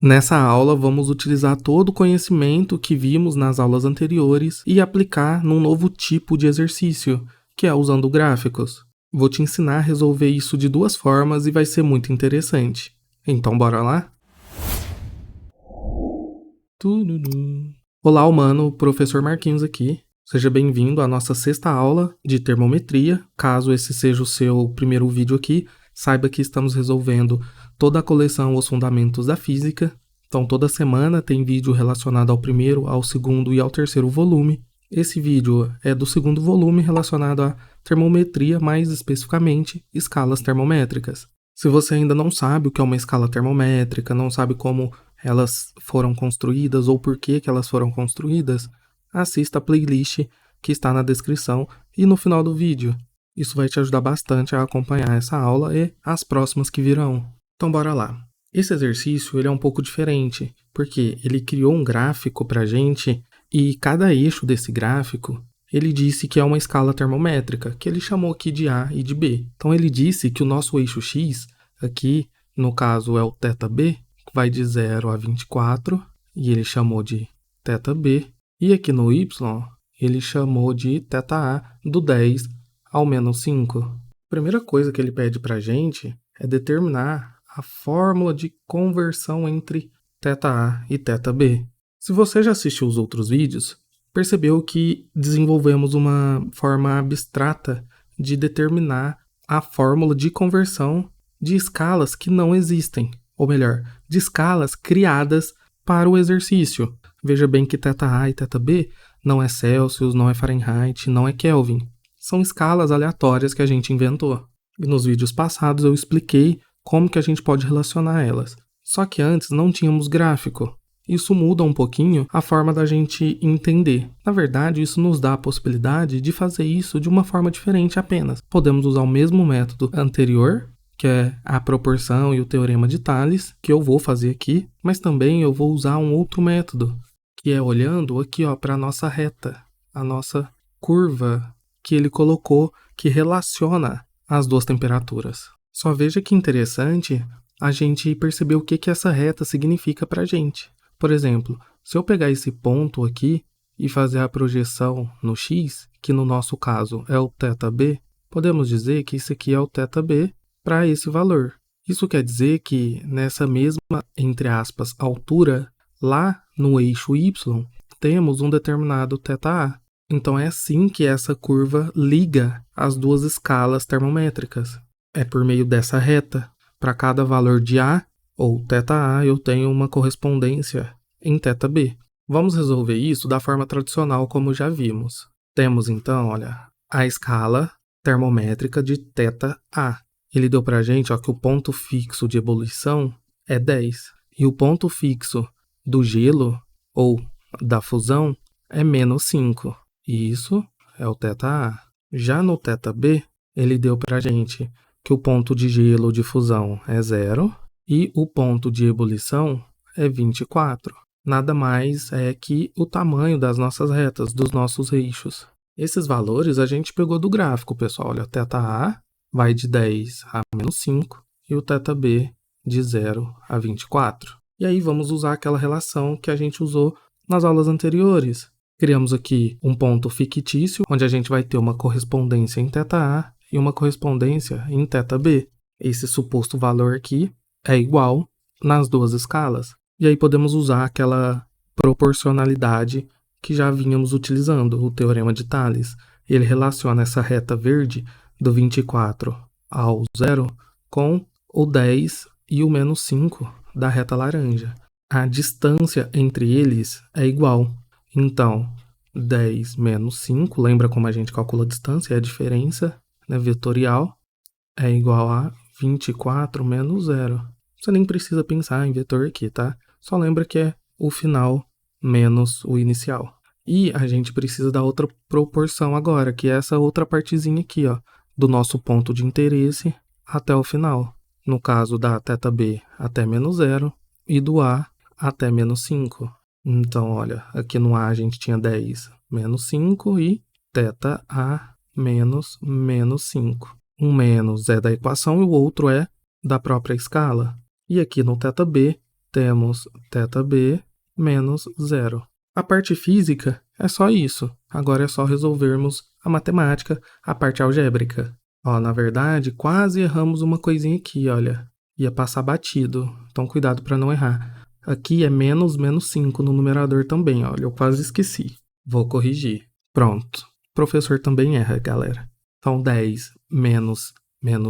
Nessa aula, vamos utilizar todo o conhecimento que vimos nas aulas anteriores e aplicar num novo tipo de exercício, que é usando gráficos. Vou te ensinar a resolver isso de duas formas e vai ser muito interessante. Então, bora lá? Olá, humano, professor Marquinhos aqui. Seja bem-vindo à nossa sexta aula de termometria. Caso esse seja o seu primeiro vídeo aqui, saiba que estamos resolvendo toda a coleção Os Fundamentos da Física. Então, toda semana tem vídeo relacionado ao primeiro, ao segundo e ao terceiro volume. Esse vídeo é do segundo volume relacionado à termometria, mais especificamente escalas termométricas. Se você ainda não sabe o que é uma escala termométrica, não sabe como elas foram construídas ou por que elas foram construídas, assista a playlist que está na descrição e no final do vídeo. Isso vai te ajudar bastante a acompanhar essa aula e as próximas que virão. Então bora lá. Esse exercício ele é um pouco diferente, porque ele criou um gráfico para a gente e cada eixo desse gráfico ele disse que é uma escala termométrica, que ele chamou aqui de A e de B. Então ele disse que o nosso eixo X, aqui no caso é o θB, vai de 0 a 24, e ele chamou de θB. E aqui no Y, ele chamou de θA, do 10 ao menos 5. A primeira coisa que ele pede para a gente é determinar a fórmula de conversão entre θA e θB. Se você já assistiu os outros vídeos, percebeu que desenvolvemos uma forma abstrata de determinar a fórmula de conversão de escalas que não existem, ou melhor, de escalas criadas para o exercício. Veja bem que θA e θB não é Celsius, não é Fahrenheit, não é Kelvin. São escalas aleatórias que a gente inventou. E nos vídeos passados eu expliquei como que a gente pode relacionar elas. Só que antes não tínhamos gráfico. Isso muda um pouquinho a forma da gente entender. Na verdade, isso nos dá a possibilidade de fazer isso de uma forma diferente apenas. Podemos usar o mesmo método anterior, que é a proporção e o teorema de Thales, que eu vou fazer aqui, mas também eu vou usar um outro método, que é olhando aqui para a nossa reta, a nossa curva que ele colocou, que relaciona as duas temperaturas. Só veja que interessante a gente perceber o que essa reta significa para a gente. Por exemplo, se eu pegar esse ponto aqui e fazer a projeção no x, que no nosso caso é o θB, podemos dizer que isso aqui é o θB para esse valor. Isso quer dizer que nessa mesma, entre aspas, altura, lá no eixo y, temos um determinado θA. Então é assim que essa curva liga as duas escalas termométricas. É por meio dessa reta. Para cada valor de A, ou θA, eu tenho uma correspondência em θB. Vamos resolver isso da forma tradicional, como já vimos. Temos então, olha, a escala termométrica de θA. Ele deu para a gente que o ponto fixo de ebulição é 10. E o ponto fixo do gelo, ou da fusão, é menos 5. E isso é o θA. Já no θB, ele deu para a gente que o ponto de gelo ou de fusão é 0 e o ponto de ebulição é 24. Nada mais é que o tamanho das nossas retas, dos nossos eixos. Esses valores a gente pegou do gráfico, pessoal. Olha, θA vai de 10 a menos 5 e o θB de 0 a 24. E aí vamos usar aquela relação que a gente usou nas aulas anteriores. Criamos aqui um ponto fictício, onde a gente vai ter uma correspondência em θA e uma correspondência em θB. Esse suposto valor aqui é igual nas duas escalas. E aí podemos usar aquela proporcionalidade que já vínhamos utilizando, o teorema de Thales. Ele relaciona essa reta verde do 24 ao 0 com o 10 e o menos 5 da reta laranja. A distância entre eles é igual. Então, 10 menos 5, lembra como a gente calcula a distância? É a diferença, né, vetorial, é igual a 24 menos 0. Você nem precisa pensar em vetor aqui, tá? Só lembra que é o final menos o inicial. E a gente precisa da outra proporção agora, que é essa outra partezinha aqui, do nosso ponto de interesse até o final. No caso da θB até menos 0 e do A até menos 5. Então, olha, aqui no A a gente tinha 10 menos 5 e θA menos 5. Um menos é da equação e o outro é da própria escala. E aqui no θB temos θb menos 0. A parte física é só isso. Agora é só resolvermos a matemática, a parte algébrica. Ó, na verdade, quase erramos uma coisinha aqui, olha. Ia passar batido, então cuidado para não errar. Aqui é menos 5 no numerador também, olha, eu quase esqueci. Vou corrigir. Pronto. O professor também erra, galera. Então 10 menos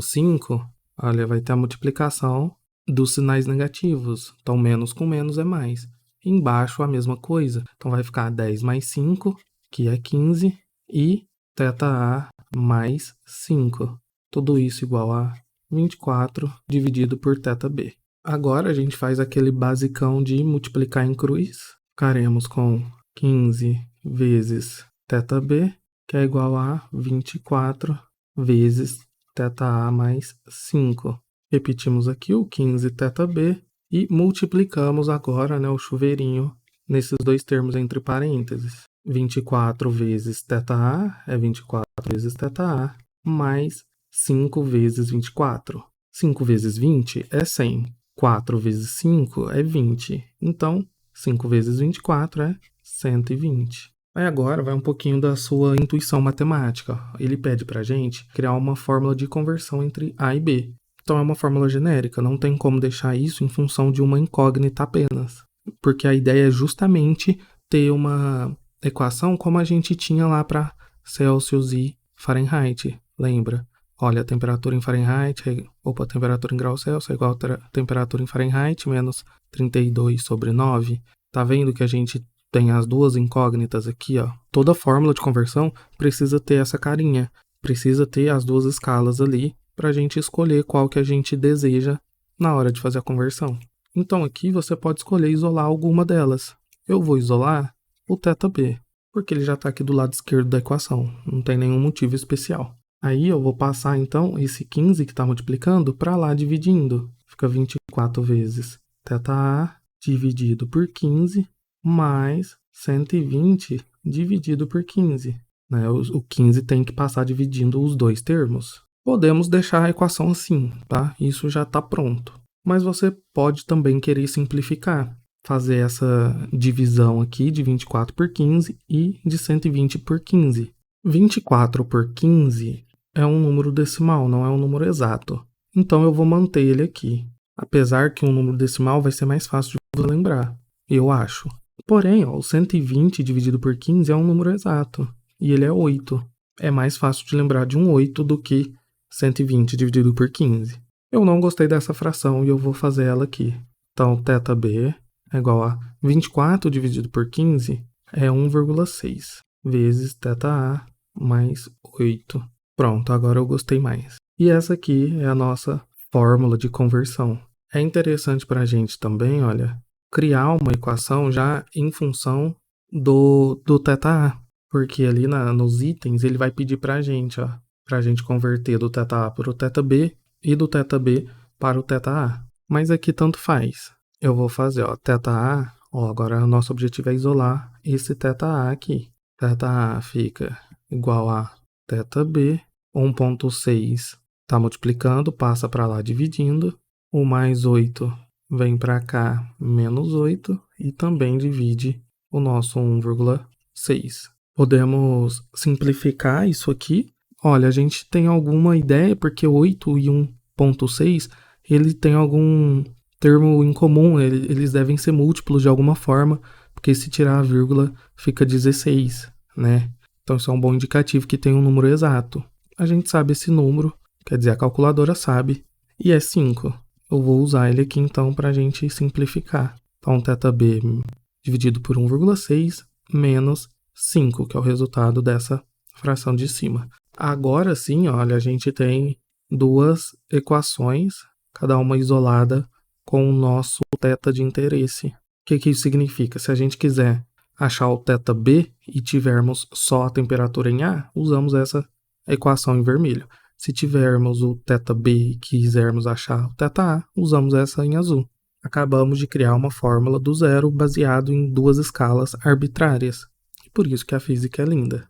5, olha, vai ter a multiplicação dos sinais negativos. Então menos com menos é mais. Embaixo a mesma coisa. Então vai ficar 10 mais 5, que é 15, e θA mais 5. Tudo isso igual a 24 dividido por θb. Agora a gente faz aquele basicão de multiplicar em cruz. Ficaremos com 15 vezes θb, que é igual a 24 vezes θa mais 5. Repetimos aqui o 15 θb e multiplicamos agora, né, o chuveirinho nesses dois termos entre parênteses. 24 vezes θa é 24 vezes θa mais 5 vezes 24. 5 vezes 20 é 100. 4 vezes 5 é 20. Então, 5 vezes 24 é 120. Aí agora vai um pouquinho da sua intuição matemática. Ele pede pra gente criar uma fórmula de conversão entre A e B. Então é uma fórmula genérica, não tem como deixar isso em função de uma incógnita apenas. Porque a ideia é justamente ter uma equação como a gente tinha lá para Celsius e Fahrenheit, lembra? Olha, a temperatura em Fahrenheit, a temperatura em graus Celsius é igual a temperatura em Fahrenheit menos 32 sobre 9. Tá vendo que a gente tem as duas incógnitas aqui, ó? Toda fórmula de conversão precisa ter essa carinha, precisa ter as duas escalas ali para a gente escolher qual que a gente deseja na hora de fazer a conversão. Então aqui você pode escolher isolar alguma delas. Eu vou isolar o θb, porque ele já está aqui do lado esquerdo da equação, não tem nenhum motivo especial. Aí eu vou passar então esse 15 que está multiplicando para lá dividindo. Fica 24 vezes θa dividido por 15 mais 120 dividido por 15. Né? O 15 tem que passar dividindo os dois termos. Podemos deixar a equação assim, tá? Isso já está pronto. Mas você pode também querer simplificar, fazer essa divisão aqui de 24 por 15 e de 120 por 15. 24 por 15 é um número decimal, não é um número exato. Então eu vou manter ele aqui. Apesar que um número decimal vai ser mais fácil de você lembrar, eu acho. Porém, ó, o 120 dividido por 15 é um número exato, e ele é 8. É mais fácil de lembrar de um 8 do que 120 dividido por 15. Eu não gostei dessa fração e eu vou fazer ela aqui. Então, θb é igual a 24 dividido por 15 é 1,6 vezes θa mais 8. Pronto, agora eu gostei mais. E essa aqui é a nossa fórmula de conversão. É interessante para a gente também, olha, criar uma equação já em função do θa, porque ali nos itens ele vai pedir para a gente converter do θa para o θb e do θb para o θa. Mas aqui tanto faz. Eu vou fazer, θa, agora o nosso objetivo é isolar esse θa aqui. θa fica igual a θb, 1,6 está multiplicando, passa para lá dividindo, o mais 8 vem para cá, menos 8, e também divide o nosso 1,6. Podemos simplificar isso aqui. Olha, a gente tem alguma ideia, porque 8 e 1,6, ele tem algum termo em comum, eles devem ser múltiplos de alguma forma, porque se tirar a vírgula fica 16, né? Então isso é um bom indicativo que tem um número exato. A gente sabe esse número, quer dizer, a calculadora sabe, e é 5. Eu vou usar ele aqui então para a gente simplificar. Então θb dividido por 1,6 menos 5, que é o resultado dessa fração de cima. Agora sim, olha, a gente tem duas equações, cada uma isolada, com o nosso θ de interesse. O que isso significa? Se a gente quiser achar o θb e tivermos só a temperatura em A, usamos essa equação em vermelho. Se tivermos o θb e quisermos achar o θa, usamos essa em azul. Acabamos de criar uma fórmula do zero baseado em duas escalas arbitrárias. E por isso que a física é linda.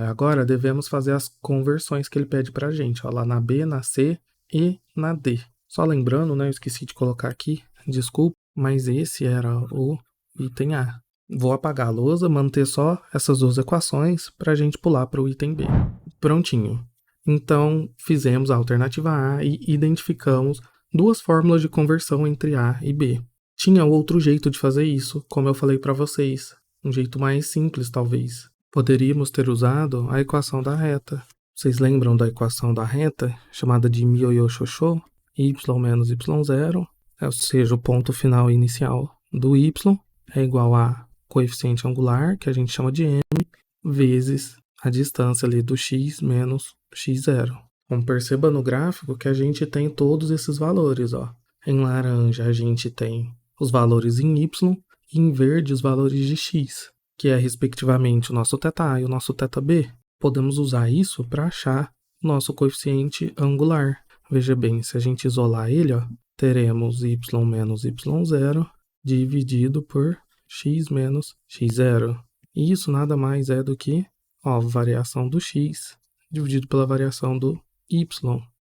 Agora devemos fazer as conversões que ele pede para a gente, lá na B, na C e na D. Só lembrando, né, eu esqueci de colocar aqui, desculpa, mas esse era o item A. Vou apagar a lousa, manter só essas duas equações para a gente pular para o item B. Prontinho. Então, fizemos a alternativa A e identificamos duas fórmulas de conversão entre A e B. Tinha outro jeito de fazer isso, como eu falei para vocês. Um jeito mais simples, talvez. Poderíamos ter usado a equação da reta. Vocês lembram da equação da reta, chamada de Miyoyo-Shosho? Y menos y0, ou seja, o ponto final inicial do y é igual a coeficiente angular, que a gente chama de m, vezes a distância ali do x menos x0. Então, perceba no gráfico que a gente tem todos esses valores, ó. Em laranja a gente tem os valores em y e em verde os valores de x, que é respectivamente o nosso θ e o nosso θb. Podemos usar isso para achar o nosso coeficiente angular. Veja bem, se a gente isolar ele, ó, teremos y menos y0 dividido por x menos x0. E isso nada mais é do que a variação do x dividido pela variação do y.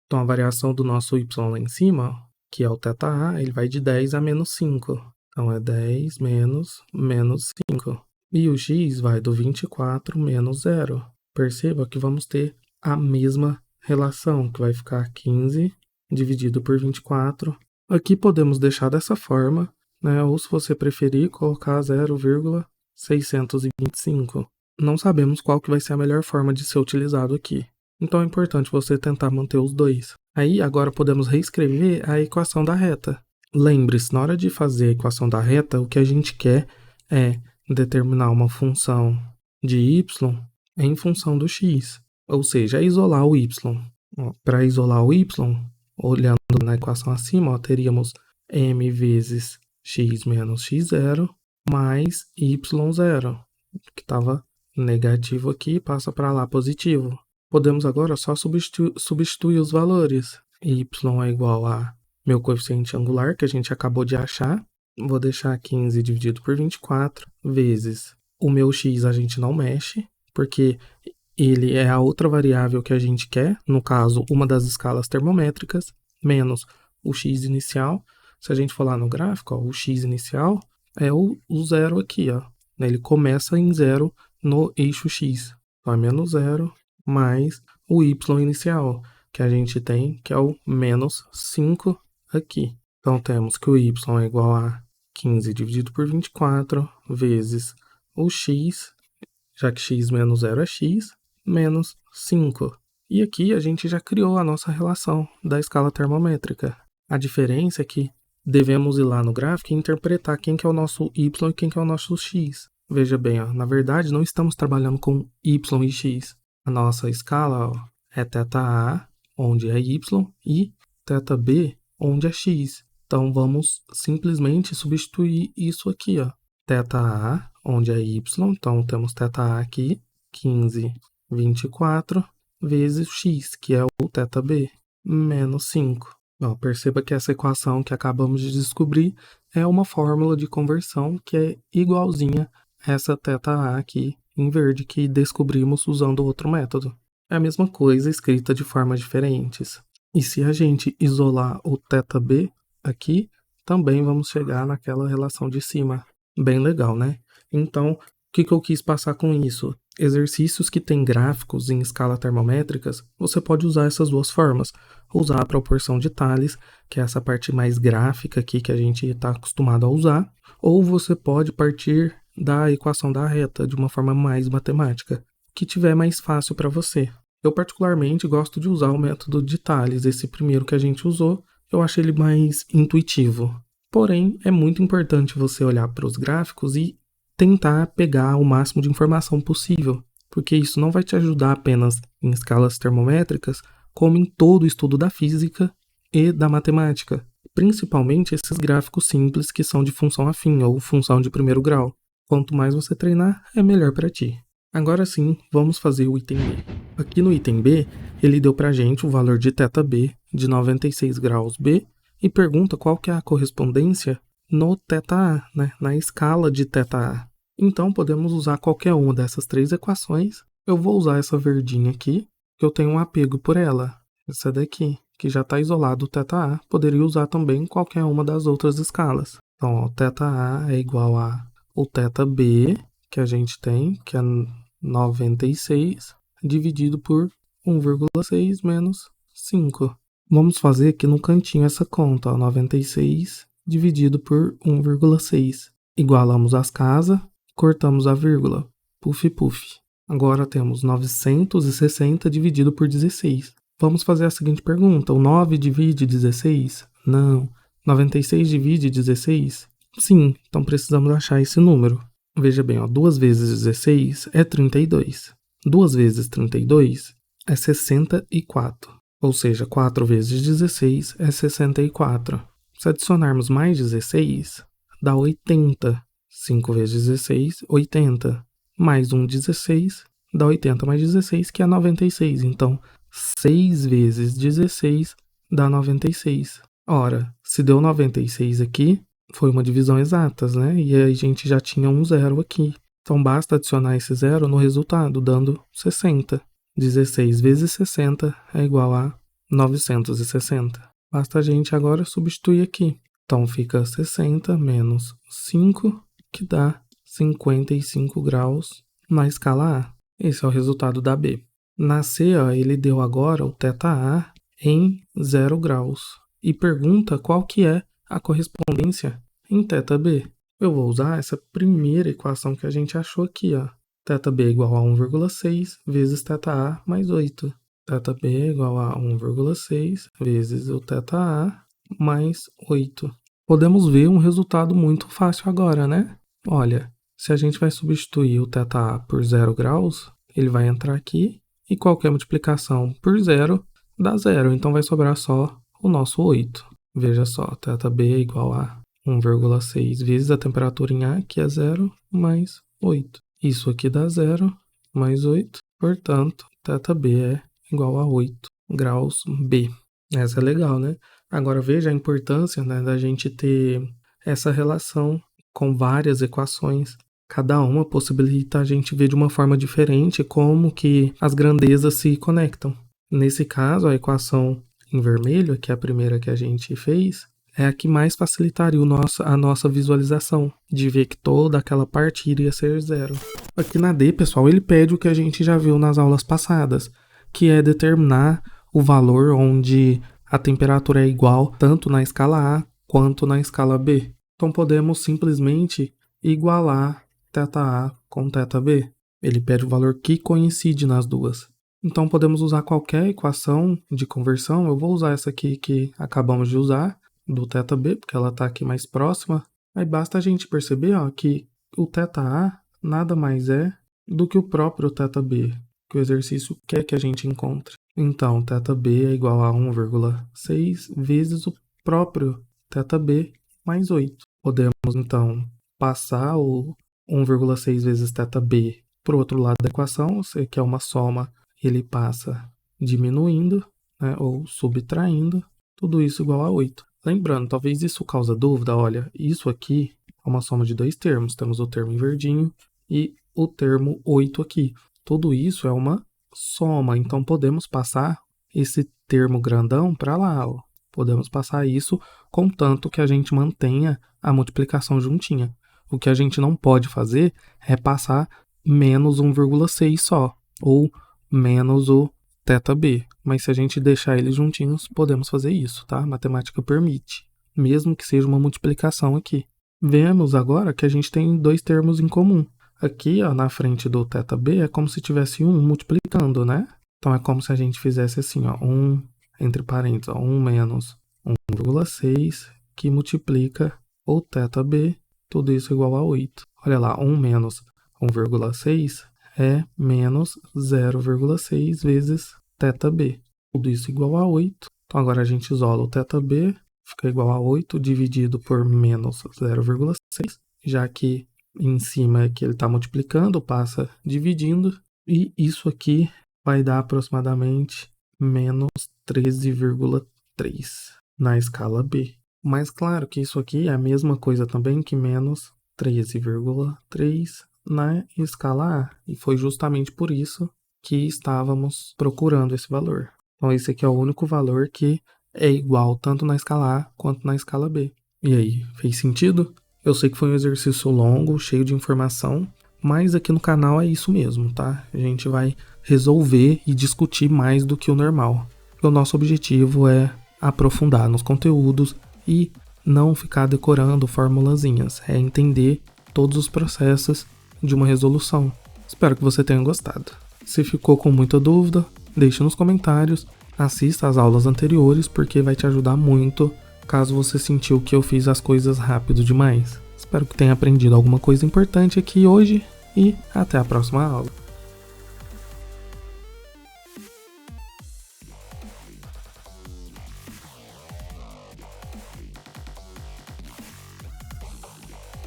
Então, a variação do nosso y lá em cima, que é o θa, ele vai de 10 a menos 5. Então, é 10 menos 5. E o x vai do 24 menos 0. Perceba que vamos ter a mesma relação, que vai ficar 15 dividido por 24. Aqui podemos deixar dessa forma, né? Ou se você preferir, colocar 0,625. Não sabemos qual que vai ser a melhor forma de ser utilizado aqui. Então é importante você tentar manter os dois. Aí agora podemos reescrever a equação da reta. Lembre-se, na hora de fazer a equação da reta, o que a gente quer é determinar uma função de y em função do x. Ou seja, isolar o y. Para isolar o y, olhando na equação acima, teríamos m vezes x menos x0 mais y0, que estava negativo aqui, passa para lá positivo. Podemos agora só substituir os valores. Y é igual a meu coeficiente angular, que a gente acabou de achar. Vou deixar 15 dividido por 24, vezes o meu x a gente não mexe, porque ele é a outra variável que a gente quer, no caso, uma das escalas termométricas, menos o x inicial. Se a gente for lá no gráfico, ó, o x inicial é o zero aqui, ó. Ele começa em zero no eixo x. Então, é menos 0 mais o y inicial, que a gente tem, que é o menos 5 aqui. Então, temos que o y é igual a 15 dividido por 24, vezes o x, já que x menos 0 é x, menos 5. E aqui a gente já criou a nossa relação da escala termométrica. A diferença é que devemos ir lá no gráfico e interpretar quem que é o nosso y e quem que é o nosso x. Veja bem, ó, na verdade não estamos trabalhando com y e x. A nossa escala, ó, é θa, onde é y, e θb, onde é x. Então, vamos simplesmente substituir isso aqui, ó. θa, onde é y, então temos θa aqui, 15, 24, vezes x, que é o θb, menos 5. Ó, perceba que essa equação que acabamos de descobrir é uma fórmula de conversão que é igualzinha a essa θa aqui em verde que descobrimos usando outro método. É a mesma coisa escrita de formas diferentes. E se a gente isolar o θb aqui, também vamos chegar naquela relação de cima. Bem legal, né? Então, o que eu quis passar com isso? Exercícios que têm gráficos em escala termométricas, você pode usar essas duas formas. Usar a proporção de Thales, que é essa parte mais gráfica aqui que a gente está acostumado a usar, ou você pode partir da equação da reta de uma forma mais matemática, que tiver mais fácil para você. Eu particularmente gosto de usar o método de Thales, esse primeiro que a gente usou, eu acho ele mais intuitivo. Porém, é muito importante você olhar para os gráficos e tentar pegar o máximo de informação possível, porque isso não vai te ajudar apenas em escalas termométricas, como em todo o estudo da física e da matemática, principalmente esses gráficos simples que são de função afim ou função de primeiro grau. Quanto mais você treinar, é melhor para ti. Agora sim, vamos fazer o item B. Aqui no item B, ele deu para a gente o valor de θb de 96 graus B e pergunta qual que é a correspondência no θa, né, na escala de θa. Então, podemos usar qualquer uma dessas três equações. Eu vou usar essa verdinha aqui, que eu tenho um apego por ela. Essa daqui, que já está isolado o θa, poderia usar também qualquer uma das outras escalas. Então, ó, θA é igual a o θB, que a gente tem, que é 96, dividido por 1,6 menos 5. Vamos fazer aqui no cantinho essa conta, ó, 96 dividido por 1,6. Igualamos as casas, cortamos a vírgula, puff, puff. Agora temos 960 dividido por 16. Vamos fazer a seguinte pergunta, o 9 divide 16? Não. 96 divide 16? Sim, então precisamos achar esse número. Veja bem, ó, 2 vezes 16 é 32. 2 vezes 32 é 64. Ou seja, 4 vezes 16 é 64. Se adicionarmos mais 16, dá 80. 5 vezes 16, 80. Mais um 16, dá 80 mais 16, que é 96. Então, 6 vezes 16 dá 96. Ora, se deu 96 aqui, foi uma divisão exatas, né? E aí a gente já tinha um zero aqui. Então, basta adicionar esse zero no resultado, dando 60. 16 vezes 60 é igual a 960. Basta a gente agora substituir aqui. Então, fica 60 menos 5, que dá 55 graus na escala A. Esse é o resultado da B. Na C, ó, ele deu agora o θA em 0 graus e pergunta qual que é a correspondência em θB. Eu vou usar essa primeira equação que a gente achou aqui, ó. θB é igual a 1,6 vezes θA mais 8. θB é igual a 1,6 vezes o θA mais 8. Podemos ver um resultado muito fácil agora, né? Olha, se a gente vai substituir o θA por 0 graus, ele vai entrar aqui e qualquer multiplicação por 0 dá 0. Então vai sobrar só o nosso 8. Veja só, θB é igual a 1,6 vezes a temperatura em A, que é 0, mais 8. Isso aqui dá 0, mais 8. Portanto, θB é igual a 8 graus B. Essa é legal, né? Agora veja a importância, né, da gente ter essa relação com várias equações. Cada uma possibilita a gente ver de uma forma diferente como que as grandezas se conectam. Nesse caso, a equação em vermelho, que é a primeira que a gente fez, é a que mais facilitaria a nossa visualização, de ver que toda aquela parte iria ser 0. Aqui na D, pessoal, ele pede o que a gente já viu nas aulas passadas, que é determinar o valor onde a temperatura é igual tanto na escala A quanto na escala B. Então podemos simplesmente igualar θA com θB. Ele pede o valor que coincide nas duas. Então podemos usar qualquer equação de conversão. Eu vou usar essa aqui que acabamos de usar, do θB, porque ela está aqui mais próxima. Aí basta a gente perceber, ó, que o θA nada mais é do que o próprio θB, que o exercício quer que a gente encontre. Então, θB é igual a 1,6 vezes o próprio θB mais 8. Podemos, então, passar o 1,6 vezes θB para o outro lado da equação, que é uma soma, ele passa diminuindo, né, ou subtraindo, tudo isso igual a 8. Lembrando, talvez isso cause dúvida, olha, isso aqui é uma soma de dois termos, temos o termo em verdinho e o termo 8 aqui. Tudo isso é uma soma, então podemos passar esse termo grandão para lá, ó. Podemos passar isso contanto que a gente mantenha a multiplicação juntinha. O que a gente não pode fazer é passar menos 1,6 só, ou menos o θB. Mas se a gente deixar eles juntinhos, podemos fazer isso, tá? A matemática permite, mesmo que seja uma multiplicação aqui. Vemos agora que a gente tem dois termos em comum. Aqui, ó, na frente do θB, é como se tivesse um multiplicando, né? Então, é como se a gente fizesse assim, ó, 1, entre parênteses, ó, 1 menos 1,6, que multiplica o θB, tudo isso igual a 8. Olha lá, 1 menos 1,6 é menos 0,6 vezes θB. Tudo isso igual a 8. Então, agora a gente isola o θB, fica igual a 8 dividido por menos 0,6, já que em cima é que ele está multiplicando, passa dividindo, e isso aqui vai dar aproximadamente menos 13,3 na escala B. Mas claro que isso aqui é a mesma coisa também que menos 13,3 na escala A, e foi justamente por isso que estávamos procurando esse valor. Então esse aqui é o único valor que é igual tanto na escala A quanto na escala B. E aí, fez sentido? Eu sei que foi um exercício longo, cheio de informação, mas aqui no canal é isso mesmo, tá? A gente vai resolver e discutir mais do que o normal. O nosso objetivo é aprofundar nos conteúdos e não ficar decorando formulazinhas, é entender todos os processos de uma resolução. Espero que você tenha gostado. Se ficou com muita dúvida, deixe nos comentários, assista às aulas anteriores porque vai te ajudar muito caso você sentiu que eu fiz as coisas rápido demais. Espero que tenha aprendido alguma coisa importante aqui hoje e até a próxima aula.